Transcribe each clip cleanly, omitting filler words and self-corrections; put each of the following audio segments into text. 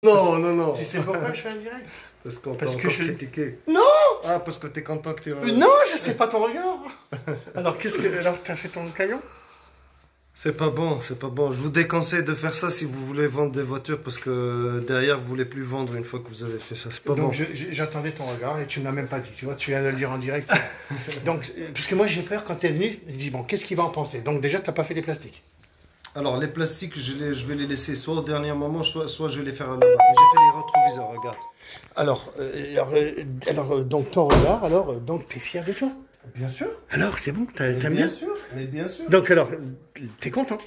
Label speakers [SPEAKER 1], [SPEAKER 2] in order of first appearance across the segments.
[SPEAKER 1] Non, non, non.
[SPEAKER 2] Tu sais pourquoi je fais un direct?
[SPEAKER 1] Parce qu'on t'a
[SPEAKER 2] Parce que
[SPEAKER 1] encore
[SPEAKER 2] je...
[SPEAKER 1] critiqué.
[SPEAKER 2] Non!
[SPEAKER 1] Ah, parce que t'es content que tu...
[SPEAKER 2] Non, je sais pas ton regard. Alors, alors, t'as fait ton camion?
[SPEAKER 1] C'est pas bon, c'est pas bon. Je vous déconseille de faire ça si vous voulez vendre des voitures parce que derrière vous voulez plus vendre une fois que vous avez fait ça. C'est pas bon.
[SPEAKER 2] Donc, j'attendais ton regard et tu me l'as même pas dit. Tu vois, tu viens de le dire en direct. Donc, parce que moi, j'ai peur quand t'es venu. Je dis, bon, qu'est-ce qu'il va en penser? Donc, déjà, t'as pas fait les plastiques.
[SPEAKER 1] Alors les plastiques, je vais les laisser soit au dernier moment, soit je vais les faire là-bas. Mais j'ai fait les rétroviseurs, regarde.
[SPEAKER 2] Donc, ton regard, donc, t'es fier de toi?
[SPEAKER 1] Bien sûr.
[SPEAKER 2] Alors, c'est bon, t'aimes
[SPEAKER 1] Bien
[SPEAKER 2] bien?
[SPEAKER 1] sûr, mais bien sûr.
[SPEAKER 2] Donc, alors, t'es content?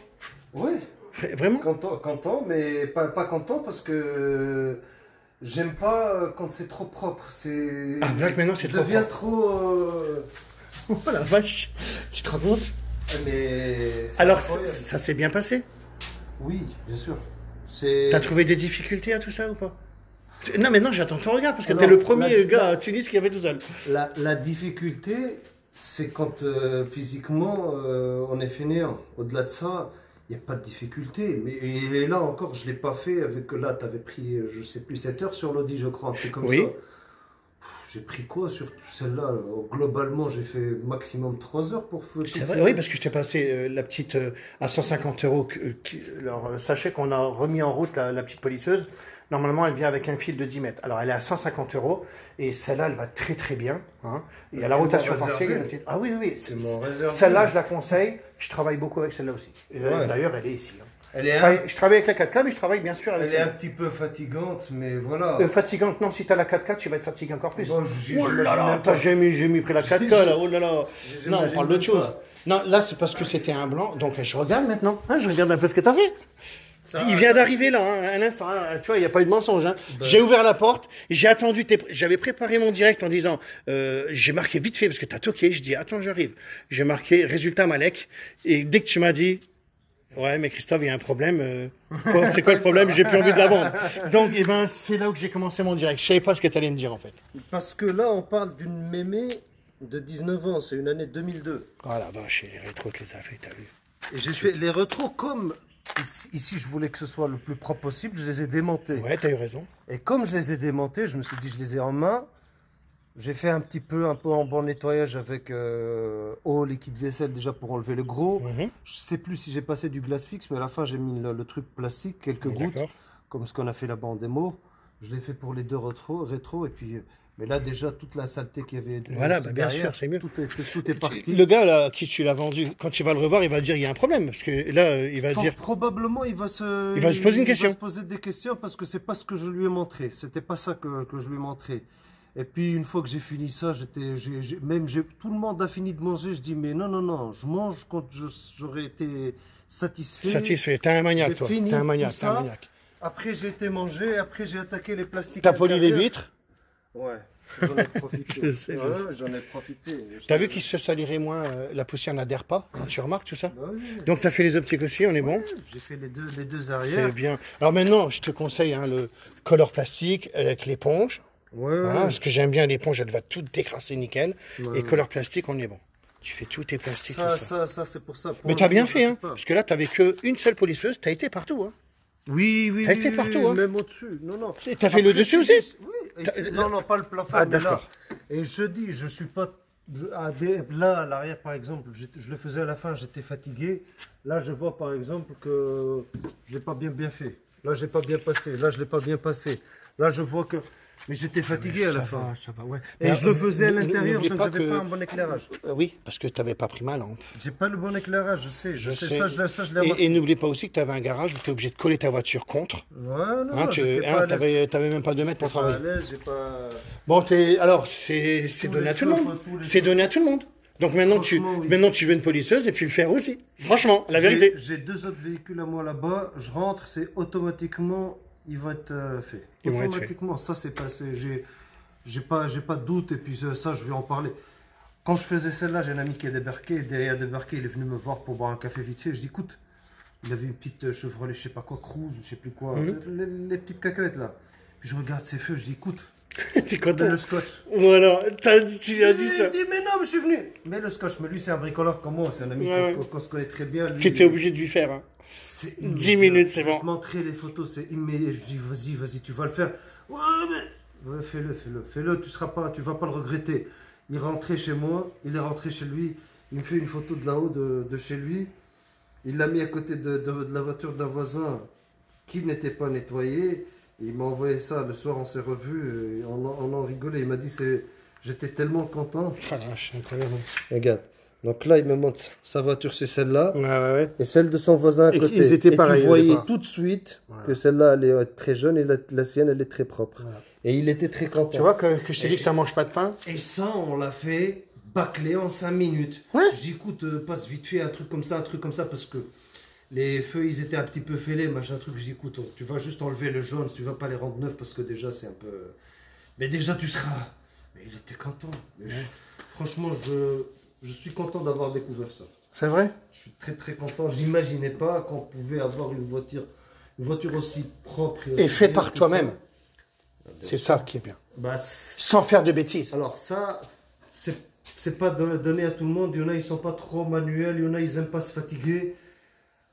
[SPEAKER 1] Oui.
[SPEAKER 2] Vraiment?
[SPEAKER 1] Content, mais pas content parce que j'aime pas quand c'est trop propre. C'est.
[SPEAKER 2] Ah, vrai que maintenant, c'est
[SPEAKER 1] Je
[SPEAKER 2] trop
[SPEAKER 1] deviens
[SPEAKER 2] propre.
[SPEAKER 1] trop.
[SPEAKER 2] Oh la vache! Tu te rends compte?
[SPEAKER 1] Mais. c'est
[SPEAKER 2] Alors,
[SPEAKER 1] incroyable.
[SPEAKER 2] ça s'est bien passé?
[SPEAKER 1] Oui, bien sûr. C'est.
[SPEAKER 2] T'as trouvé des difficultés à tout ça ou pas? Non, mais non, j'attends ton regard parce que
[SPEAKER 1] Alors,
[SPEAKER 2] t'es le premier
[SPEAKER 1] la-
[SPEAKER 2] gars à Tunis qui avait tout seul.
[SPEAKER 1] La difficulté, c'est quand physiquement on est fainéant. Au-delà de ça, il n'y a pas de difficulté. Mais et là encore, je ne l'ai pas fait avec. Là, tu avais pris, je sais plus, 7 heures sur l'Audi, je crois, un truc comme
[SPEAKER 2] Oui.
[SPEAKER 1] ça. J'ai pris quoi sur celle-là? Globalement, j'ai fait maximum 3 heures pour faire.
[SPEAKER 2] C'est vrai, oui, parce que je t'ai passé la petite à 150 euros. Alors, sachez qu'on a remis en route la petite polisseuse. Normalement, elle vient avec un fil de 10 mètres. Alors, elle est à 150 euros et celle-là, elle va très très bien. Hein. Il y a la
[SPEAKER 1] Tu m'as
[SPEAKER 2] rotation
[SPEAKER 1] réservé.
[SPEAKER 2] partielle. Ah oui, oui, oui.
[SPEAKER 1] C'est mon réservé.
[SPEAKER 2] Celle-là, je la conseille. Je travaille beaucoup avec celle-là aussi. Et
[SPEAKER 1] Ouais.
[SPEAKER 2] d'ailleurs, elle est ici. Hein.
[SPEAKER 1] Elle est,
[SPEAKER 2] Je travaille avec la 4K, mais je travaille bien sûr avec
[SPEAKER 1] elle est un
[SPEAKER 2] celle-là.
[SPEAKER 1] petit peu fatigante, mais voilà.
[SPEAKER 2] Fatigante, non, si tu as la 4K, tu vas être fatigué encore plus.
[SPEAKER 1] Bon,
[SPEAKER 2] Oh là là,
[SPEAKER 1] même
[SPEAKER 2] t'as
[SPEAKER 1] pas.
[SPEAKER 2] jamais pris la 4K là, oh là là. Non, on
[SPEAKER 1] J'imagine
[SPEAKER 2] parle
[SPEAKER 1] même
[SPEAKER 2] d'autre chose.
[SPEAKER 1] pas.
[SPEAKER 2] Non, là c'est parce que c'était un blanc, donc je regarde maintenant. Hein, je regarde un peu ce que t'as fait.
[SPEAKER 1] Ça-
[SPEAKER 2] Il vient d'arriver là, hein, un instant, hein, tu vois, il n'y a pas eu de mensonge. Hein.
[SPEAKER 1] Ben.
[SPEAKER 2] J'ai ouvert la porte, j'ai attendu, j'avais préparé mon direct en disant, j'ai marqué vite fait parce que t'as toqué, je dis, attends, j'arrive. J'ai marqué résultat Malek, et dès que tu m'as dit, ouais, mais Christophe, il y a un problème. C'est quoi le problème? J'ai plus envie de la vendre. Donc, eh ben, c'est là où j'ai commencé mon direct. Je savais pas ce que tu allais me dire en fait.
[SPEAKER 1] Parce que là, on parle d'une mémé de 19 ans, c'est une année 2002.
[SPEAKER 2] Oh la vache, les rétros, tu les as fait, t'as vu?
[SPEAKER 1] Et j'ai fait les retros comme ici, je voulais que ce soit le plus propre possible, je les ai démontés.
[SPEAKER 2] Ouais, t'as eu raison.
[SPEAKER 1] Et comme je les ai démontés, je me suis dit, je les ai en main. J'ai fait un peu en bon nettoyage avec eau, liquide vaisselle déjà pour enlever le gros.
[SPEAKER 2] Mhm.
[SPEAKER 1] Je sais plus si j'ai passé du glace fixe, mais à la fin j'ai mis le truc plastique, quelques gouttes,
[SPEAKER 2] D'accord.
[SPEAKER 1] comme ce qu'on a fait là-bas en démo. Je l'ai fait pour les deux rétro, et puis, mais là déjà toute la saleté qu'il y avait
[SPEAKER 2] Voilà,
[SPEAKER 1] aussi
[SPEAKER 2] bah, bien
[SPEAKER 1] derrière,
[SPEAKER 2] sûr, c'est mieux.
[SPEAKER 1] tout est parti.
[SPEAKER 2] Le gars là, à qui tu l'as vendu, quand il va le revoir, il va dire il y a un problème. Parce que là, il va dire.
[SPEAKER 1] Probablement il va se
[SPEAKER 2] poser une question.
[SPEAKER 1] va se poser des questions parce que c'est pas ce que je lui ai montré. C'était pas ça que je lui ai montré. Et puis une fois que j'ai fini ça, tout le monde a fini de manger. Je dis mais non, je mange quand j'aurais été satisfait.
[SPEAKER 2] Satisfait, t'es un maniaque
[SPEAKER 1] J'ai
[SPEAKER 2] toi.
[SPEAKER 1] fini
[SPEAKER 2] T'es un maniaque,
[SPEAKER 1] tout
[SPEAKER 2] t'es un
[SPEAKER 1] ça.
[SPEAKER 2] maniaque.
[SPEAKER 1] Après j'ai été manger, après j'ai attaqué les plastiques.
[SPEAKER 2] T'as poli les
[SPEAKER 1] intérieurs.
[SPEAKER 2] vitres.
[SPEAKER 1] Ouais, j'en ai profité.
[SPEAKER 2] Je sais, je
[SPEAKER 1] Ouais, j'en ai profité.
[SPEAKER 2] T'as vu qu'il se salirait moins, la poussière n'adhère pas, quand tu remarques tout ça?
[SPEAKER 1] Bah oui.
[SPEAKER 2] Donc t'as fait les optiques aussi, on est bon?
[SPEAKER 1] J'ai fait les deux
[SPEAKER 2] C'est
[SPEAKER 1] arrières.
[SPEAKER 2] bien. Alors maintenant, je te conseille hein, le color plastique avec l'éponge.
[SPEAKER 1] Ouais,
[SPEAKER 2] Hein, parce que j'aime bien l'éponge, elle va tout décrasser nickel.
[SPEAKER 1] Ouais.
[SPEAKER 2] Et color plastique, on est bon. Tu fais tous tes plastiques, tout ça.
[SPEAKER 1] ça c'est pour ça. Pour
[SPEAKER 2] Mais
[SPEAKER 1] le
[SPEAKER 2] t'as bien
[SPEAKER 1] moment,
[SPEAKER 2] fait,
[SPEAKER 1] je
[SPEAKER 2] hein,
[SPEAKER 1] fais pas.
[SPEAKER 2] parce que là, t'avais qu'une seule polisseuse, t'as été partout. Hein.
[SPEAKER 1] Oui,
[SPEAKER 2] T'as été partout, hein.
[SPEAKER 1] même au-dessus. Non.
[SPEAKER 2] T'as fait le
[SPEAKER 1] Après,
[SPEAKER 2] dessus
[SPEAKER 1] je
[SPEAKER 2] aussi?
[SPEAKER 1] dis- Oui. Non, pas le plafond.
[SPEAKER 2] Ah,
[SPEAKER 1] mais là.
[SPEAKER 2] d'accord.
[SPEAKER 1] Et je dis, je suis pas. Là, à l'arrière, par exemple, je le faisais à la fin, j'étais fatigué. Là, je vois, par exemple, que je l'ai pas bien fait. Là, j'ai pas bien passé. Là, je l'ai pas bien passé. Là, je vois que. Mais j'étais fatigué à la fin.
[SPEAKER 2] Ça va, ouais.
[SPEAKER 1] Et
[SPEAKER 2] Mais,
[SPEAKER 1] je le faisais à l'intérieur,
[SPEAKER 2] n'oublie
[SPEAKER 1] donc
[SPEAKER 2] pas
[SPEAKER 1] j'avais
[SPEAKER 2] que-
[SPEAKER 1] pas un bon éclairage.
[SPEAKER 2] Oui, parce que t'avais pas pris ma lampe.
[SPEAKER 1] J'ai pas le bon éclairage, je sais.
[SPEAKER 2] Je sais.
[SPEAKER 1] Ça, je l'ai remarqué.
[SPEAKER 2] Et n'oublie pas aussi que t'avais un garage où t'es obligé de coller ta voiture contre.
[SPEAKER 1] Ouais, non,
[SPEAKER 2] Hein,
[SPEAKER 1] j'étais pas à l'aise.
[SPEAKER 2] t'avais même pas 2 mètres pour
[SPEAKER 1] J'étais pas à
[SPEAKER 2] travailler.
[SPEAKER 1] l'aise, j'ai pas.
[SPEAKER 2] Bon, alors, c'est donné à tout le monde. C'est donné à tout le monde. Donc maintenant
[SPEAKER 1] Franchement, oui.
[SPEAKER 2] maintenant, tu veux une polisseuse et puis le faire aussi. Franchement, la vérité.
[SPEAKER 1] J'ai deux autres véhicules à moi là-bas. Je rentre, c'est automatiquement, ils vont être faits.
[SPEAKER 2] Ils vont être faits.
[SPEAKER 1] Automatiquement, ça c'est passé. J'ai pas de doute et puis ça, je vais en parler. Quand je faisais celle-là, j'ai un ami qui a débarqué. Et derrière débarqué, il est venu me voir pour boire un café vite fait. Je dis, écoute, il avait une petite Chevrolet, je sais pas quoi, Cruze, je sais plus quoi, les petites cacahuètes là. Puis je regarde ses feux, je dis, écoute,
[SPEAKER 2] T'es content.
[SPEAKER 1] mets le scotch.
[SPEAKER 2] Voilà, tu lui as dit ça.
[SPEAKER 1] Il dit, mais non, mais je suis venu. Mais le scotch, mais lui c'est un bricoleur comme moi, c'est un ami
[SPEAKER 2] Ouais,
[SPEAKER 1] qu'on se connaît très bien. Lui,
[SPEAKER 2] Tu étais obligé de lui faire. Hein.
[SPEAKER 1] C'est
[SPEAKER 2] 10 minutes, c'est
[SPEAKER 1] Je vais
[SPEAKER 2] bon.
[SPEAKER 1] te montrer les photos, c'est immédiat. Je dis, vas-y, tu vas le faire. Ouais, mais. Ouais, fais-le, tu vas pas le regretter. Il est rentré chez moi, il est rentré chez lui, il me fait une photo de là-haut de chez lui. Il l'a mis à côté de la voiture d'un voisin qui n'était pas nettoyée. Et il m'a envoyé ça, le soir on s'est revus, et on en rigolait. Il m'a dit, j'étais tellement content.
[SPEAKER 2] Ah, c'est incroyable.
[SPEAKER 1] Regarde, donc là il me montre sa voiture, c'est celle-là.
[SPEAKER 2] Ouais.
[SPEAKER 1] Et celle de son voisin à
[SPEAKER 2] Et
[SPEAKER 1] côté.
[SPEAKER 2] ils étaient
[SPEAKER 1] et
[SPEAKER 2] pareils
[SPEAKER 1] tu
[SPEAKER 2] au
[SPEAKER 1] voyais
[SPEAKER 2] départ.
[SPEAKER 1] tout de suite
[SPEAKER 2] Voilà.
[SPEAKER 1] que celle-là, elle est très jeune et la sienne, elle est très propre.
[SPEAKER 2] Voilà.
[SPEAKER 1] Et il était très content.
[SPEAKER 2] Tu vois que je t'ai dit que ça mange pas de pain?
[SPEAKER 1] Et ça, on l'a fait bâcler en 5 minutes.
[SPEAKER 2] Ouais.
[SPEAKER 1] Je dis, écoute, passe vite fait un truc comme ça, parce que les feux, ils étaient un petit peu fêlés, machin truc. Je dis, écoute, tu vas juste enlever le jaune, tu vas pas les rendre neufs, parce que déjà, c'est un peu... Mais déjà, tu seras... Mais il était content. Mais franchement, je suis content d'avoir découvert ça.
[SPEAKER 2] C'est vrai?
[SPEAKER 1] Je suis très très content. Je n'imaginais pas qu'on pouvait avoir une voiture aussi propre
[SPEAKER 2] Et
[SPEAKER 1] aussi
[SPEAKER 2] fait
[SPEAKER 1] bien
[SPEAKER 2] par
[SPEAKER 1] que
[SPEAKER 2] toi-même.
[SPEAKER 1] ça.
[SPEAKER 2] C'est ça qui est bien.
[SPEAKER 1] Bah,
[SPEAKER 2] Sans faire de bêtises.
[SPEAKER 1] alors ça, c'est pas donné à tout le monde. Il y en a, ils sont pas trop manuels. Il y en a, ils aiment pas se fatiguer.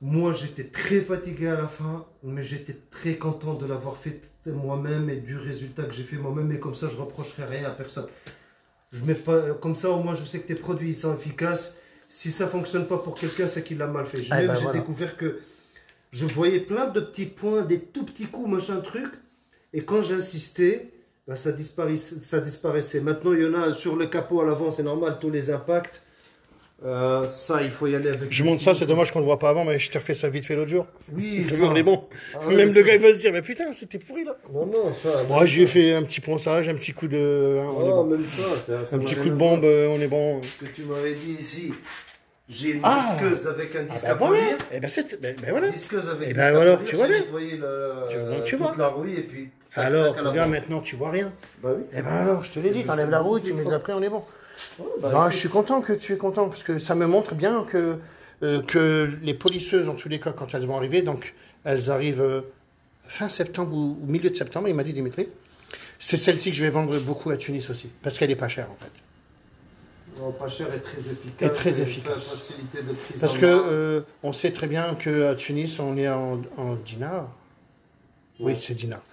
[SPEAKER 1] Moi, j'étais très fatigué à la fin, mais j'étais très content de l'avoir fait moi-même et du résultat que j'ai fait moi-même. Et comme ça, je reprocherai rien à personne. Je mets pas comme ça. Au moins, je sais que tes produits ils sont efficaces. Si ça fonctionne pas pour quelqu'un, c'est qu'il l'a mal fait. J'ai
[SPEAKER 2] voilà.
[SPEAKER 1] découvert que je voyais plein de petits points, des tout petits coups, machin truc. Et quand j'insistais, ben, ça disparaissait. Maintenant, il y en a sur le capot à l'avant, c'est normal, tous les impacts. Ça, il faut y aller avec.
[SPEAKER 2] Je montre ça, c'est dommage qu'on le voit pas avant, mais je t'ai refait ça vite fait l'autre jour.
[SPEAKER 1] Oui,
[SPEAKER 2] Le
[SPEAKER 1] ça.
[SPEAKER 2] on est bon.
[SPEAKER 1] Ah ouais,
[SPEAKER 2] Même
[SPEAKER 1] ça.
[SPEAKER 2] le gars, il va se dire, mais putain, c'était pourri là.
[SPEAKER 1] Non, ça.
[SPEAKER 2] Moi, j'ai fait un petit ponçage, un petit coup de. On est
[SPEAKER 1] Oh,
[SPEAKER 2] bon.
[SPEAKER 1] même ça.
[SPEAKER 2] Un petit coup de bombe, on est bon.
[SPEAKER 1] Ce que tu m'avais dit ici, j'ai une
[SPEAKER 2] Ah.
[SPEAKER 1] disqueuse avec un disque
[SPEAKER 2] Ah
[SPEAKER 1] à
[SPEAKER 2] bah voilà.
[SPEAKER 1] polir.
[SPEAKER 2] Eh ben, ben voilà.
[SPEAKER 1] Disqueuse avec
[SPEAKER 2] Eh
[SPEAKER 1] disque
[SPEAKER 2] ben
[SPEAKER 1] à
[SPEAKER 2] voilà,
[SPEAKER 1] polir,
[SPEAKER 2] tu vois
[SPEAKER 1] j'ai
[SPEAKER 2] bien.
[SPEAKER 1] nettoyé
[SPEAKER 2] Donc, tu
[SPEAKER 1] toute
[SPEAKER 2] vois.
[SPEAKER 1] la rouille et puis.
[SPEAKER 2] Alors,
[SPEAKER 1] tac, à la
[SPEAKER 2] regarde,
[SPEAKER 1] fin.
[SPEAKER 2] maintenant, tu vois rien.
[SPEAKER 1] Bah oui.
[SPEAKER 2] Eh ben alors, je te l'ai dit, t'enlèves la rouille, tu mets de l'après, on est bon.
[SPEAKER 1] Ouais, bah,
[SPEAKER 2] Non,
[SPEAKER 1] écoute.
[SPEAKER 2] je suis content que tu es content, parce que ça me montre bien que les polisseuses, en tous les cas, quand elles vont arriver, donc elles arrivent fin septembre ou milieu de septembre, il m'a dit Dimitri. C'est celle-ci que je vais vendre beaucoup à Tunis aussi, parce qu'elle est pas chère en fait.
[SPEAKER 1] Non, pas cher et très efficace.
[SPEAKER 2] Et très
[SPEAKER 1] une
[SPEAKER 2] efficace.
[SPEAKER 1] Facilité de prise
[SPEAKER 2] Parce
[SPEAKER 1] en main.
[SPEAKER 2] que on sait très bien qu'à Tunis, on est en dinars. Oui, c'est dinars.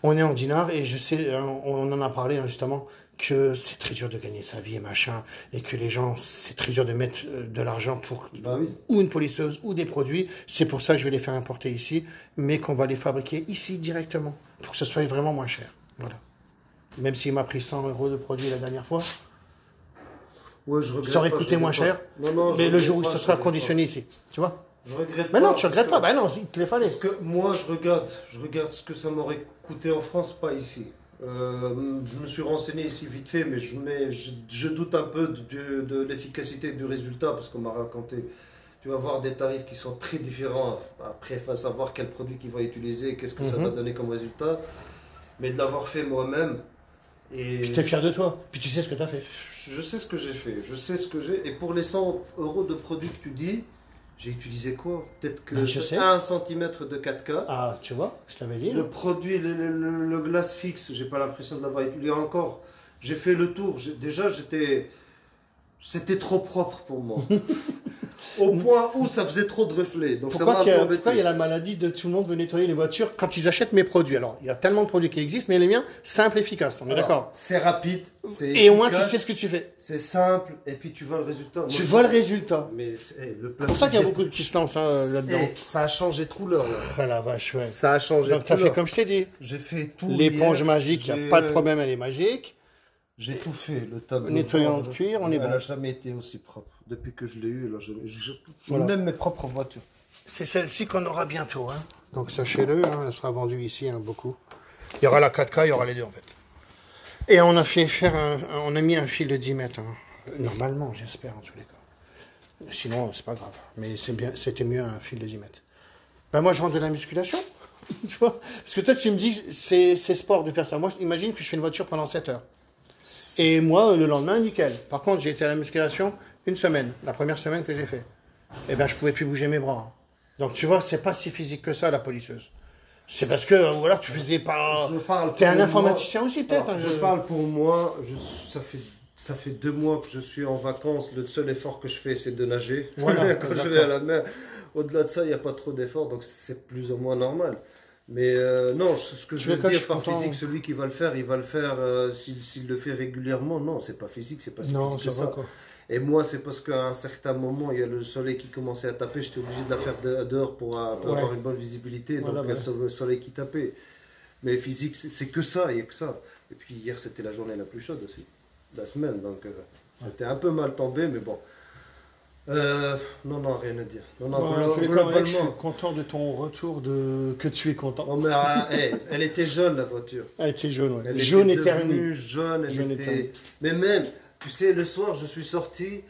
[SPEAKER 2] On est en dinars et je sais, on en a parlé justement, que c'est très dur de gagner sa vie et machin, et que les gens, c'est très dur de mettre de l'argent pour
[SPEAKER 1] Bah oui.
[SPEAKER 2] ou une polisseuse ou des produits. C'est pour ça que je vais les faire importer ici, mais qu'on va les fabriquer ici directement, pour que ce soit vraiment moins cher. Voilà. Même s'il m'a pris 100 € de produit la dernière fois,
[SPEAKER 1] Ouais, je regrette
[SPEAKER 2] ça aurait
[SPEAKER 1] pas,
[SPEAKER 2] coûté
[SPEAKER 1] je
[SPEAKER 2] moins
[SPEAKER 1] regrette
[SPEAKER 2] cher,
[SPEAKER 1] pas. Non, je
[SPEAKER 2] mais le
[SPEAKER 1] regrette
[SPEAKER 2] jour où
[SPEAKER 1] pas,
[SPEAKER 2] ça
[SPEAKER 1] je
[SPEAKER 2] sera
[SPEAKER 1] regrette
[SPEAKER 2] conditionné ici, tu vois.
[SPEAKER 1] pas. Je regrette
[SPEAKER 2] Mais non,
[SPEAKER 1] pas,
[SPEAKER 2] tu regrettes pas,
[SPEAKER 1] parce
[SPEAKER 2] ben non, il te les fallait.
[SPEAKER 1] que moi, je regarde ce que ça m'aurait coûté en France, pas ici. Je me suis renseigné ici vite fait, mais je doute un peu de l'efficacité du résultat parce qu'on m'a raconté. Tu vas avoir des tarifs qui sont très différents. Après, il faut savoir quel produit qu'il va utiliser, qu'est-ce que ça va donner comme résultat. Mais de l'avoir fait moi-même. Et
[SPEAKER 2] Puis t'es fier de toi, puis tu sais ce que t'as fait.
[SPEAKER 1] je sais ce que j'ai fait, je sais ce que j'ai. Et pour les 100 € de produits que tu dis, j'ai utilisé quoi? Peut-être que
[SPEAKER 2] Ben, je sais.
[SPEAKER 1] 1 cm de 4K.
[SPEAKER 2] Ah, tu vois, je t'avais dit.
[SPEAKER 1] Le produit, le glace fixe, j'ai pas l'impression de l'avoir utilisé encore. J'ai fait le tour. C'était trop propre pour moi. Au point où ça faisait trop de reflets. Donc ça m'a un peu embêté.
[SPEAKER 2] Pourquoi il y a la maladie de tout le monde veut nettoyer les voitures quand ils achètent mes produits? Alors, il y a tellement de produits qui existent, mais les miens, simple, efficace. On est
[SPEAKER 1] Alors,
[SPEAKER 2] d'accord?
[SPEAKER 1] C'est rapide. C'est
[SPEAKER 2] Et au moins, tu
[SPEAKER 1] efficace,
[SPEAKER 2] sais ce que tu fais.
[SPEAKER 1] c'est simple. Et puis tu vois le résultat. Moi,
[SPEAKER 2] Tu vois le résultat.
[SPEAKER 1] Mais le
[SPEAKER 2] C'est pour ça qu'il y a beaucoup qui se lancent hein, là-dedans.
[SPEAKER 1] Ça a changé de couleur. Là.
[SPEAKER 2] Ah la vache, ouais.
[SPEAKER 1] Ça a changé
[SPEAKER 2] Donc,
[SPEAKER 1] de
[SPEAKER 2] tu as fait
[SPEAKER 1] couleur.
[SPEAKER 2] comme je t'ai dit.
[SPEAKER 1] J'ai fait tout.
[SPEAKER 2] L'éponge
[SPEAKER 1] hier.
[SPEAKER 2] magique, il n'y a pas de problème, elle est magique.
[SPEAKER 1] J'ai tout fait. Le tableau.
[SPEAKER 2] Nettoyant de cuir, on est
[SPEAKER 1] Elle
[SPEAKER 2] bon.
[SPEAKER 1] n'a jamais été aussi propre. Depuis que je l'ai eu, là,
[SPEAKER 2] Voilà.
[SPEAKER 1] même mes propres voitures.
[SPEAKER 2] C'est celle-ci qu'on aura bientôt. Hein. Donc sachez-le, hein, elle sera vendue ici hein, beaucoup. Il y aura la 4K, il y aura les deux en fait. Et on a fait faire on a mis un fil de 10 mètres. Hein. Normalement, j'espère en tous les cas. Sinon, c'est pas grave. Mais c'était mieux un fil de 10 mètres. Ben moi, je vends de la musculation. Tu vois? Parce que toi, tu me dis, c'est sport de faire ça. Moi, imagine que je fais une voiture pendant 7 heures. Et moi, le lendemain, nickel. Par contre, j'ai été à la musculation une semaine, la première semaine que j'ai fait. Eh ben, je pouvais plus bouger mes bras. Hein. Donc, tu vois, c'est pas si physique que ça, la polisseuse. C'est parce que, ou alors, tu faisais pas...
[SPEAKER 1] Je parle
[SPEAKER 2] T'es un
[SPEAKER 1] pour
[SPEAKER 2] informaticien aussi, peut-être.
[SPEAKER 1] moi.
[SPEAKER 2] Hein,
[SPEAKER 1] Je parle pour moi. Ça fait Ça fait 2 mois que je suis en vacances. Le seul effort que je fais, c'est de nager.
[SPEAKER 2] Voilà,
[SPEAKER 1] Quand je vais à la mer. Au-delà de ça, il n'y a pas trop d'efforts, donc c'est plus ou moins normal. Mais non, ce que je veux
[SPEAKER 2] je
[SPEAKER 1] dire
[SPEAKER 2] suis
[SPEAKER 1] par
[SPEAKER 2] content.
[SPEAKER 1] physique, celui qui va le faire, il va le faire s'il le fait régulièrement. Non, c'est pas physique, c'est pas si
[SPEAKER 2] Non,
[SPEAKER 1] physique
[SPEAKER 2] ça
[SPEAKER 1] que
[SPEAKER 2] va
[SPEAKER 1] ça.
[SPEAKER 2] quoi.
[SPEAKER 1] Et moi, c'est parce qu'à un certain moment, il y a le soleil qui commençait à taper. J'étais obligé de la faire dehors pour
[SPEAKER 2] Ouais.
[SPEAKER 1] avoir une bonne visibilité.
[SPEAKER 2] Voilà,
[SPEAKER 1] Donc, il y a le soleil qui tapait. Mais physique, c'est que ça, il n'y a que ça. Et puis hier, c'était la journée la plus chaude aussi, de la semaine. Donc, j'étais un peu mal tombé, mais bon. Non, rien à dire. Non,
[SPEAKER 2] Bon, en tous les cas,
[SPEAKER 1] globalement.
[SPEAKER 2] mec, je suis content de ton retour, que tu es content.
[SPEAKER 1] Oh, mais, elle était jaune, la voiture.
[SPEAKER 2] Elle était jaune, ouais.
[SPEAKER 1] Elle
[SPEAKER 2] Jaune
[SPEAKER 1] était
[SPEAKER 2] éternue.
[SPEAKER 1] devenue jaune,
[SPEAKER 2] Jaune éternue.
[SPEAKER 1] Mais même, tu sais, le soir, je suis sorti,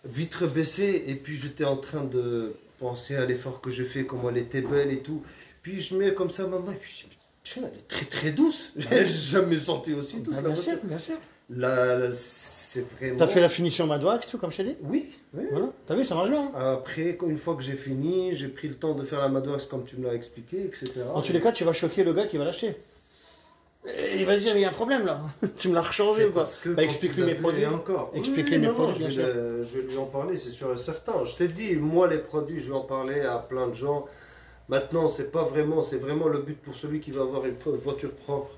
[SPEAKER 1] vitre baissée, et puis j'étais en train de penser à l'effort que j'ai fait, comment elle était belle et tout. Puis je mets comme ça maman, et puis je dis, putain, elle est très très douce. J'ai jamais senti aussi douce,
[SPEAKER 2] Ah,
[SPEAKER 1] la
[SPEAKER 2] bien sûr,
[SPEAKER 1] voiture.
[SPEAKER 2] bien sûr.
[SPEAKER 1] C'est vraiment...
[SPEAKER 2] T'as fait la finition Madwax, tout comme je t'ai dit?
[SPEAKER 1] Oui, oui.
[SPEAKER 2] Voilà. T'as vu, ça marche bien. Hein.
[SPEAKER 1] Après, une fois que j'ai fini, j'ai pris le temps de faire la Madwax comme tu me l'as expliqué, etc.
[SPEAKER 2] En tous les cas, tu vas choquer le gars qui va l'acheter. Et il va se dire, mais il y a un problème là. Tu me l'as rechangé
[SPEAKER 1] C'est
[SPEAKER 2] ou quoi?
[SPEAKER 1] parce que
[SPEAKER 2] Bah,
[SPEAKER 1] quand
[SPEAKER 2] explique-lui
[SPEAKER 1] tu
[SPEAKER 2] mes
[SPEAKER 1] l'as vu,
[SPEAKER 2] produits.
[SPEAKER 1] et encore.
[SPEAKER 2] Explique-lui mes
[SPEAKER 1] non,
[SPEAKER 2] produits,
[SPEAKER 1] je
[SPEAKER 2] bien
[SPEAKER 1] vais
[SPEAKER 2] sûr.
[SPEAKER 1] je vais lui en parler, c'est sûr et certain. Je t'ai dit, moi, les produits, je vais en parler à plein de gens. Maintenant, c'est vraiment le but pour celui qui va avoir une voiture propre,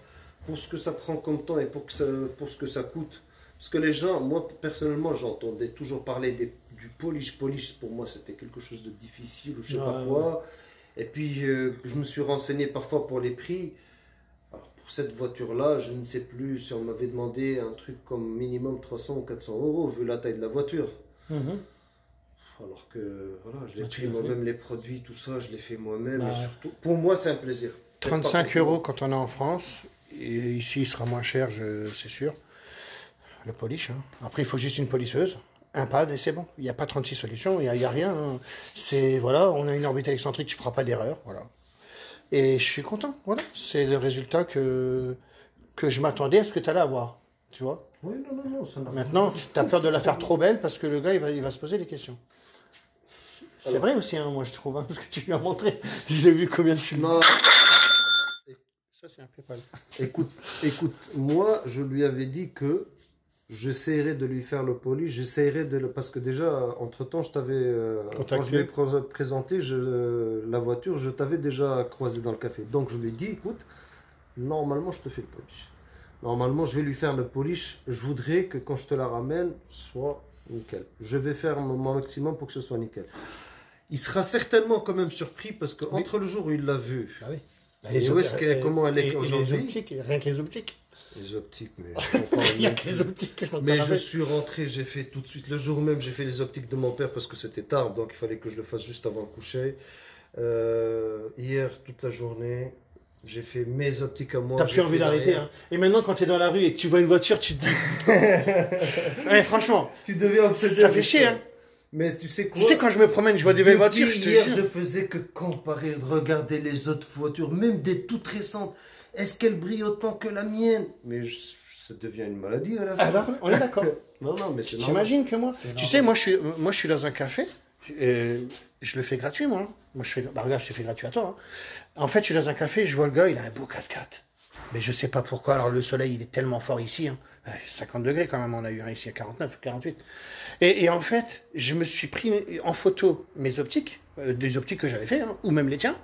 [SPEAKER 1] pour ce que ça prend comme temps et pour ce que ça coûte. Parce que les gens, moi, personnellement, j'entendais toujours parler du polish. Polish, pour moi, c'était quelque chose de difficile ou je sais pas quoi. Et puis, je me suis renseigné parfois pour les prix. Alors, pour cette voiture-là, je ne sais plus si on m'avait demandé un truc comme minimum 300 ou 400 euros, vu la taille de la voiture.
[SPEAKER 2] Mhm.
[SPEAKER 1] Alors que, voilà, je l'ai
[SPEAKER 2] Bah, tu
[SPEAKER 1] pris
[SPEAKER 2] l'as fait.
[SPEAKER 1] moi-même, les produits, tout ça, je l'ai fait moi-même.
[SPEAKER 2] Bah,
[SPEAKER 1] Et surtout, pour moi, c'est un plaisir.
[SPEAKER 2] 35 euros quand on est en France. Et ici, il sera moins cher, c'est sûr. Le polish. Hein. Après, il faut juste une polisseuse, un pad et c'est bon. Il n'y a pas 36 solutions, il n'y a rien. Hein. C'est, voilà, on a une orbitale excentrique, tu ne feras pas d'erreur. Voilà. Et je suis content. Voilà. C'est le résultat que je m'attendais à ce que tu allais avoir. Tu vois.
[SPEAKER 1] Oui, non, ça n'a rien.
[SPEAKER 2] Maintenant, tu as peur de la faire trop belle parce que le gars, il va se poser des questions. C'est
[SPEAKER 1] Alors.
[SPEAKER 2] vrai aussi, hein, moi, je trouve, hein, parce que tu lui as montré. J'ai vu combien de films.
[SPEAKER 1] Non,
[SPEAKER 2] Ça, c'est un PayPal.
[SPEAKER 1] écoute, moi, je lui avais dit que j'essaierai de lui faire le polish, j'essaierai de le... Parce que déjà, entre-temps, je t'avais...
[SPEAKER 2] Contacté.
[SPEAKER 1] quand je lui ai présenté la voiture, je t'avais déjà croisé dans le café. Donc, je lui ai dit, écoute, normalement, je te fais le polish. Normalement, je vais lui faire le polish. Je voudrais que quand je te la ramène, ce soit nickel. Je vais faire mon maximum pour que ce soit nickel. Il sera certainement quand même surpris parce que entre le jour où il l'a vu,
[SPEAKER 2] Ah oui.
[SPEAKER 1] et où est-ce qu'elle, comment elle est
[SPEAKER 2] et
[SPEAKER 1] aujourd'hui,
[SPEAKER 2] les optiques, rien que les optiques.
[SPEAKER 1] les optiques, mais
[SPEAKER 2] Il n'y a que les optiques que je t'entends
[SPEAKER 1] mais je
[SPEAKER 2] parler.
[SPEAKER 1] suis rentré, j'ai fait tout de suite le jour même, j'ai fait les optiques de mon père parce que c'était tard, donc il fallait que je le fasse juste avant le coucher. Hier, toute la journée, j'ai fait mes optiques à moi.
[SPEAKER 2] T'as
[SPEAKER 1] j'ai
[SPEAKER 2] plus envie
[SPEAKER 1] fait
[SPEAKER 2] d'arrêter.
[SPEAKER 1] l'arrière.
[SPEAKER 2] Hein. Et maintenant, quand tu es dans la rue et que tu vois une voiture, tu te dis. Ouais, franchement,
[SPEAKER 1] Tu deviens obsédé.
[SPEAKER 2] ça fait
[SPEAKER 1] avec
[SPEAKER 2] chier. Hein.
[SPEAKER 1] Mais tu sais quoi?
[SPEAKER 2] Tu sais, quand je me promène, je vois des belles
[SPEAKER 1] Depuis
[SPEAKER 2] voitures, je te
[SPEAKER 1] hier,
[SPEAKER 2] jure.
[SPEAKER 1] je faisais que comparer, regarder les autres voitures, même des toutes récentes. Est-ce qu'elle brille autant que la mienne? Mais ça devient une maladie à la fin.
[SPEAKER 2] Alors, on est d'accord.
[SPEAKER 1] Non, mais c'est normal.
[SPEAKER 2] T'imagines que moi,
[SPEAKER 1] C'est
[SPEAKER 2] tu sais, moi je suis dans un café, je le fais gratuit, moi. Moi, je fais, bah regarde, je te fais gratuit à toi. Hein. En fait, je suis dans un café, je vois le gars, il a un beau 4x4. Mais je sais pas pourquoi. Alors, le soleil, il est tellement fort ici. Hein. 50 degrés quand même, on a eu un ici à 49, 48. Et en fait, je me suis pris en photo mes optiques, des optiques que j'avais fait, hein, ou même les tiens.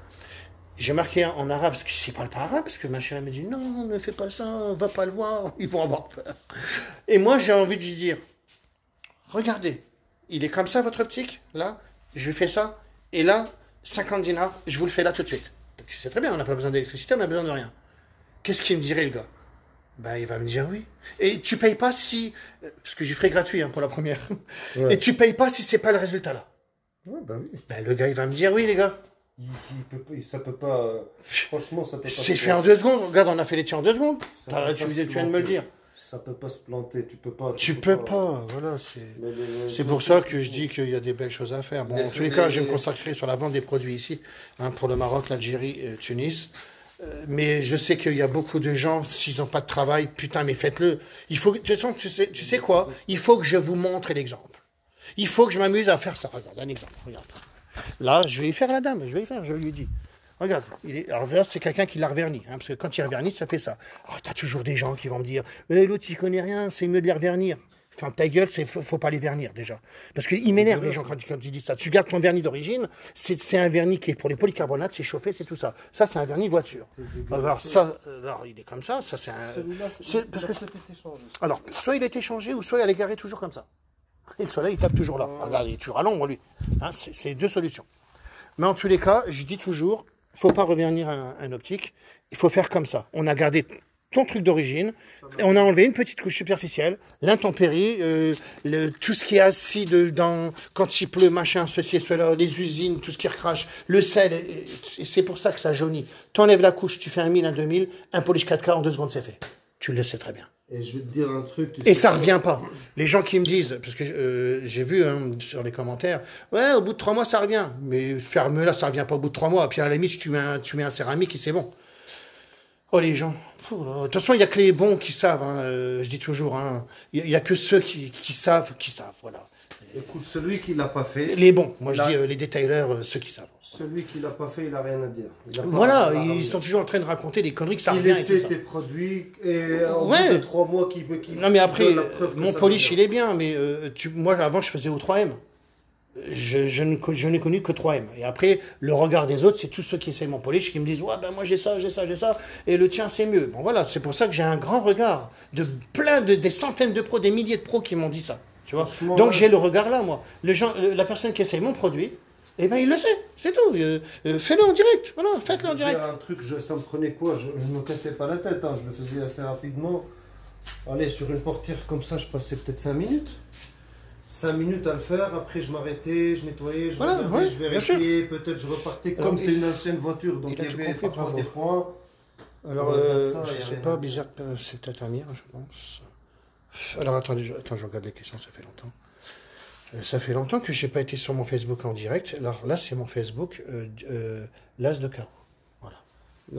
[SPEAKER 2] J'ai marqué en arabe, parce qu'il ne parle pas arabe, parce que ma chérie me dit non, ne fais pas ça, on va pas le voir, ils vont avoir peur. Et moi, j'ai envie de lui dire regardez, il est comme ça votre optique, là, je lui fais ça, et là, 50 dinars, je vous le fais là tout de suite. Tu sais très bien, on n'a pas besoin d'électricité, on n'a besoin de rien. Qu'est-ce qu'il me dirait, le gars? Ben, il va me dire oui. Et tu payes pas si. Parce que j'y ferai gratuit hein, pour la première.
[SPEAKER 1] Ouais.
[SPEAKER 2] Et tu payes pas si c'est pas le résultat là.
[SPEAKER 1] Ouais, bah oui.
[SPEAKER 2] Ben, le gars, il va me dire oui, les gars.
[SPEAKER 1] Ça peut pas. Franchement, ça peut pas.
[SPEAKER 2] C'est
[SPEAKER 1] se
[SPEAKER 2] fait en
[SPEAKER 1] planter.
[SPEAKER 2] 2 secondes. Regarde, on a fait les tiens en 2 secondes.
[SPEAKER 1] Ça peut
[SPEAKER 2] Tu
[SPEAKER 1] pas se
[SPEAKER 2] viens de me le
[SPEAKER 1] planter.
[SPEAKER 2] dire.
[SPEAKER 1] Ça peut pas se planter. Tu peux pas.
[SPEAKER 2] Tu peux pas. Voilà, c'est. C'est pour ça que je dis qu'il y a des belles choses à faire. Bon, en tous les cas, je vais me consacrer sur la vente des produits ici, hein, pour le Maroc, l'Algérie, Tunis. Mais je sais qu'il y a beaucoup de gens, s'ils n'ont pas de travail, putain, mais faites-le. Il faut, de toute façon, tu sais quoi? Il faut que je vous montre l'exemple. Il faut que je m'amuse à faire ça. Regarde, un exemple. Regarde. Là, je vais y faire la dame. Je lui dis. Regarde. Alors là, c'est quelqu'un qui l'a reverni. Hein, parce que quand il revernit, ça fait ça. Oh, t'as toujours des gens qui vont me dire l'autre, il connaît rien, c'est mieux de les revernir. Enfin, ta gueule, faut pas les vernir déjà. Parce qu'ils m'énervent les gens quand ils disent ça. Tu gardes ton vernis d'origine, c'est un vernis qui est pour les polycarbonates, c'est chauffé, c'est tout ça. Ça, c'est un vernis voiture. Alors, ça, alors, il est comme ça, c'est un. Parce que alors, soit il a été changé, ou soit il est garé toujours comme ça. Et le soleil, il tape toujours là. Regarde, il est toujours à l'ombre, lui. Hein, c'est deux solutions. Mais en tous les cas, je dis toujours, il ne faut pas revernir un optique. Il faut faire comme ça. On a gardé ton truc d'origine, et on a enlevé une petite couche superficielle, l'intempérie, tout ce qui est assis quand il pleut, machin, ceci et cela, les usines, tout ce qui recrache, le sel, et c'est pour ça que ça jaunit. Tu enlèves la couche, tu fais 1 1000, un 2000, un polish 4K, en 2 secondes, c'est fait. Tu le sais très bien.
[SPEAKER 1] Et je vais te dire un truc.
[SPEAKER 2] Et ça revient pas. Les gens qui me disent, parce que j'ai vu sur les commentaires, ouais, au bout de 3 mois, ça revient. Mais ferme-la, ça revient pas au bout de 3 mois. Puis à la limite, tu mets un céramique et c'est bon. Oh, les gens. De toute façon, il y a que les bons qui savent. Hein. Je dis toujours, hein. Il y a que ceux qui savent, voilà.
[SPEAKER 1] Écoute, celui qui l'a pas fait.
[SPEAKER 2] Les bons. Moi, je dis les détaillers, ceux qui savent.
[SPEAKER 1] Celui qui l'a pas fait, il a rien à dire.
[SPEAKER 2] Voilà, ils sont toujours en train de raconter des conneries que ça revient.
[SPEAKER 1] Il essaie tes produits et en bout de 3 mois qui
[SPEAKER 2] non, mais après, mon polish, il est bien, mais moi, avant, je faisais au 3M. Je n'ai connu que 3M. Et après, le regard des autres, c'est tous ceux qui essaient mon polish qui me disent, ouais, ben moi j'ai ça, et le tien c'est mieux. Bon voilà, c'est pour ça que j'ai un grand regard de des centaines de pros, des milliers de pros qui m'ont dit ça. Tu vois. Donc j'ai le regard là, moi. La personne qui essaye mon produit, eh ben il le sait, c'est tout. Fais-le en direct. Voilà, faites-le en direct.
[SPEAKER 1] Un truc, ça me prenait quoi? Je me cassais pas la tête, hein. Je le faisais assez rapidement. Allez, sur une portière comme ça, je passais peut-être 5 minutes. 5 minutes à le faire, après je m'arrêtais, je nettoyais, je regardais, je vérifiais, peut-être je repartais. Comme c'est une ancienne voiture, donc il y avait parfois des points.
[SPEAKER 2] Alors, je sais pas, bizarre, c'est peut-être un mire, je pense. Alors attends, je regarde les questions, ça fait longtemps. Ça fait longtemps que je n'ai pas été sur mon Facebook en direct. Alors là, c'est mon Facebook, l'As de carreau. Voilà.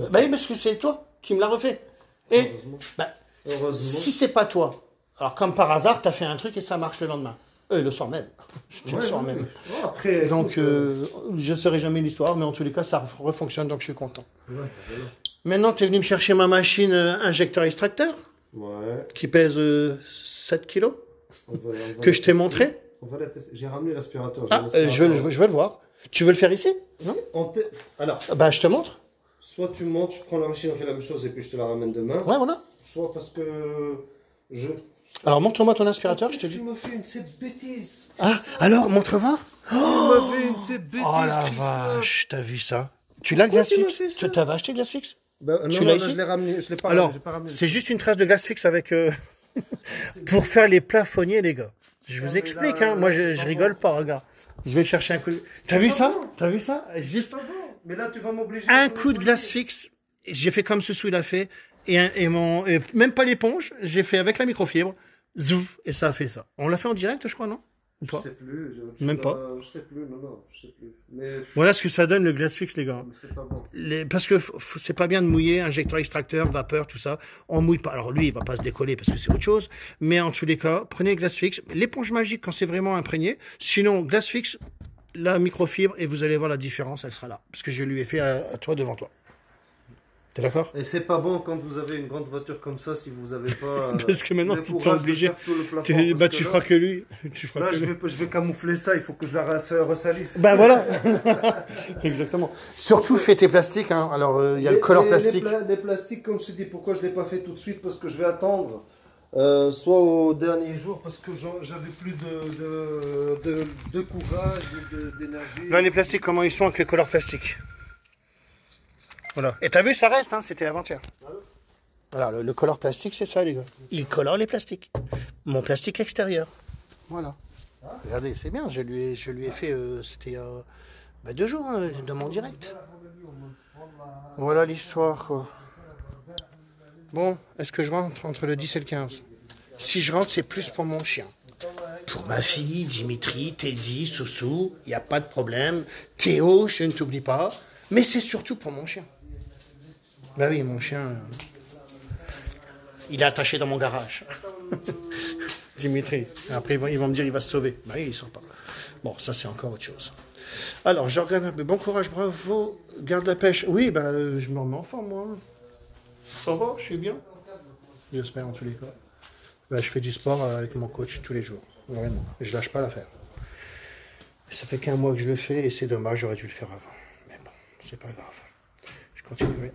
[SPEAKER 2] Bah oui, parce que c'est toi qui me l'as refait. Et heureusement. Si c'est pas toi, alors comme par hasard, tu as fait un truc et ça marche le lendemain. Le soir même. C'était le soir même.
[SPEAKER 1] Après,
[SPEAKER 2] donc, je ne saurai jamais l'histoire, mais en tous les cas, ça refonctionne, donc je suis content. Voilà. Maintenant, tu es venu me chercher ma machine injecteur-extracteur, qui pèse 7 kilos, que je t'ai montré.
[SPEAKER 1] J'ai ramené l'aspirateur.
[SPEAKER 2] Je veux le voir. Tu veux le faire ici? Non.
[SPEAKER 1] Alors,
[SPEAKER 2] bah, je te montre.
[SPEAKER 1] Soit tu montes, je prends la machine, on fait la même chose et puis je te la ramène demain.
[SPEAKER 2] Ouais, voilà.
[SPEAKER 1] Soit parce que
[SPEAKER 2] Alors, montre-moi ton aspirateur, je te dis.
[SPEAKER 1] Tu m'as fait une de ces bêtises.
[SPEAKER 2] Ah, alors, montre voir.
[SPEAKER 1] Tu m'as fait une de ces bêtises,
[SPEAKER 2] oh la vache, t'as vu ça? Tu l'as, Glasfix? Tu t'avais acheté Glasfix?
[SPEAKER 1] Non, je l'ai ramené, je l'ai pas
[SPEAKER 2] alors,
[SPEAKER 1] ramené.
[SPEAKER 2] c'est juste une trace de Glasfix avec... pour faire les plafonniers, les gars. Je vous explique, hein. Moi, je rigole pas, regarde. Je vais chercher un coup de... T'as vu ça? T'as vu ça? Juste...
[SPEAKER 1] Mais là, tu vas m'obliger...
[SPEAKER 2] Un coup de Glasfix. J'ai fait comme Soussou, il a fait. Et même pas l'éponge, j'ai fait avec la microfibre, zouf, et ça a fait ça. On l'a fait en direct, je crois, non?
[SPEAKER 1] Je sais plus.
[SPEAKER 2] Même pas.
[SPEAKER 1] Je sais plus, non, je sais plus. Mais...
[SPEAKER 2] Voilà ce que ça donne le Glasfix, les gars.
[SPEAKER 1] C'est pas bon.
[SPEAKER 2] Parce que c'est pas bien de mouiller, injecteur, extracteur, vapeur, tout ça. On mouille pas. Alors lui, il va pas se décoller parce que c'est autre chose. Mais en tous les cas, prenez Glasfix. L'éponge magique quand c'est vraiment imprégné. Sinon, Glasfix, la microfibre, et vous allez voir la différence, elle sera là. Parce que je lui ai fait à toi devant toi. T'es d'accord?
[SPEAKER 1] Et c'est pas bon quand vous avez une grande voiture comme ça si vous avez pas.
[SPEAKER 2] Parce que maintenant, tu es obligé. Tu feras que lui.
[SPEAKER 1] Là, je vais camoufler ça, il faut que je la ressalisse.
[SPEAKER 2] Ben voilà. Exactement. Surtout, fais tes plastiques. Hein. Alors, il y a le color plastique.
[SPEAKER 1] Les plastiques, comme je te dis, pourquoi je ne l'ai pas fait tout de suite? Parce que je vais attendre. Soit au dernier jour, parce que j'avais plus de courage, d'énergie.
[SPEAKER 2] Là, les plastiques, comment ils sont avec le color plastique? Voilà. Et t'as vu, ça reste, hein, c'était avant-hier. Voilà, le color plastique, c'est ça, les gars. Il colore les plastiques. Mon plastique extérieur. Voilà. Regardez, c'est bien, je lui ai fait, c'était 2 jours, hein, de mon direct. Voilà l'histoire, quoi. Bon, est-ce que je rentre entre le 10 et le 15? Si je rentre, c'est plus pour mon chien. Pour ma fille, Dimitri, Teddy, Soussou, il n'y a pas de problème. Théo, je ne t'oublie pas. Mais c'est surtout pour mon chien. Bah oui, mon chien, il est attaché dans mon garage. Dimitri. Après, ils vont me dire, il va se sauver. Bah oui, il ne sort pas. Bon, ça, c'est encore autre chose. Alors, je regarde un peu. Bon courage, bravo. Garde la pêche. Oui, bah, je me remets en forme, moi. Ça va, je suis bien. J'espère, en tous les cas. Ben, je fais du sport avec mon coach tous les jours. Vraiment. Je lâche pas l'affaire. Ça fait qu'un mois que je le fais et c'est dommage, j'aurais dû le faire avant. Mais bon, c'est pas grave. Je continuerai.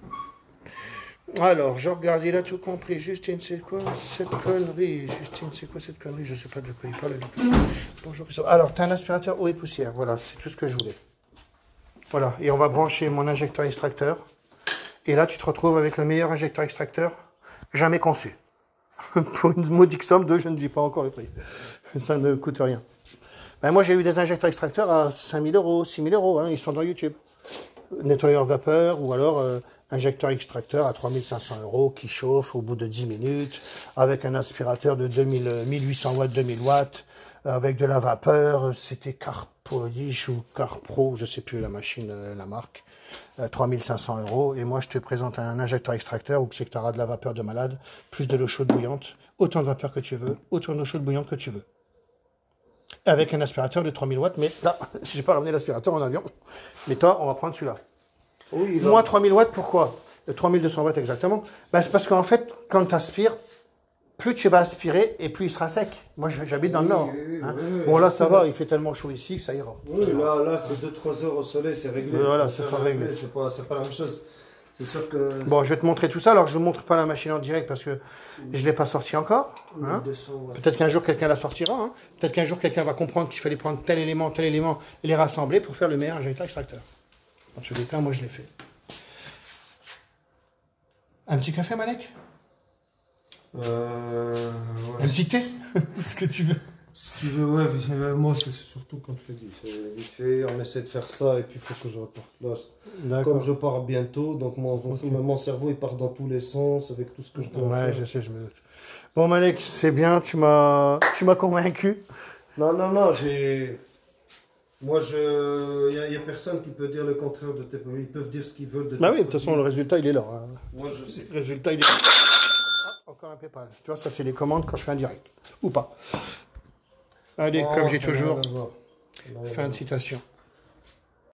[SPEAKER 2] Alors, je regarde, il a tout compris. Justine, c'est quoi cette connerie? Justine, c'est quoi cette connerie? Je sais pas de quoi il parle. Bonjour, Christophe. Alors, tu as un aspirateur eau et poussière. Voilà, c'est tout ce que je voulais. Voilà, et on va brancher mon injecteur extracteur. Et là, tu te retrouves avec le meilleur injecteur extracteur jamais conçu. Pour une modique somme de, je ne dis pas encore le prix. Ça ne coûte rien. Ben, moi, j'ai eu des injecteurs extracteurs à 5 000 euros, 6 000 euros. Hein, ils sont dans YouTube. Nettoyeur vapeur ou alors injecteur extracteur à 3 500 euros qui chauffe au bout de 10 minutes avec un aspirateur de 1800 watts, 2000 watts avec de la vapeur. C'était Carpolish ou Carpro, je ne sais plus la machine, la marque. 3 500 euros. Et moi, je te présente un injecteur extracteur où c'est que tu auras de la vapeur de malade, plus de l'eau chaude bouillante, autant de vapeur que tu veux, autant d'eau chaude bouillante que tu veux. Avec un aspirateur de 3000 watts, mais là, je n'ai pas ramené l'aspirateur en avion. Mais toi, on va prendre celui-là. Oui, moi, 3000 watts, pourquoi 3200 watts exactement. Ben, c'est parce qu'en fait, quand tu aspires, plus tu vas aspirer et plus il sera sec. Moi, j'habite dans le nord. Hein. Bon, là, ça va, il fait tellement chaud ici que ça ira.
[SPEAKER 1] Oui, là c'est 2-3 heures au soleil, c'est réglé.
[SPEAKER 2] Voilà, ça sera réglé.
[SPEAKER 1] C'est pas la même chose. C'est sûr que...
[SPEAKER 2] Bon, je vais te montrer tout ça. Alors, je ne vous montre pas la machine en direct parce que je ne l'ai pas sortie encore. Hein. Peut-être qu'un jour, quelqu'un la sortira. Hein. Peut-être qu'un jour, quelqu'un va comprendre qu'il fallait prendre tel élément et les rassembler pour faire le meilleur injecteur extracteur. Quand je l'ai plein, moi, je l'ai fait. Un petit café, Malek?
[SPEAKER 1] Ouais.
[SPEAKER 2] Un petit thé? Ce que tu veux.
[SPEAKER 1] Si tu veux, ouais, moi c'est surtout comme je te dis, c'est vite fait, on essaie de faire ça et puis il faut que je reparte là. Comme je pars bientôt, donc mon cerveau il part dans tous les sens avec tout ce que je dois faire.
[SPEAKER 2] Ouais, je sais, je me doute. Bon Malek, c'est bien, tu m'as convaincu.
[SPEAKER 1] Non, moi il y a personne qui peut dire le contraire de tes produits, ils peuvent dire ce qu'ils veulent de tes
[SPEAKER 2] Bah oui, de
[SPEAKER 1] produits.
[SPEAKER 2] toute façon le résultat il est là. Hein.
[SPEAKER 1] Moi je sais.
[SPEAKER 2] Le résultat il est là. Ah, encore un PayPal. Tu vois, ça c'est les commandes quand je fais un direct. Ou pas. Allez, comme j'ai toujours, fin de citation.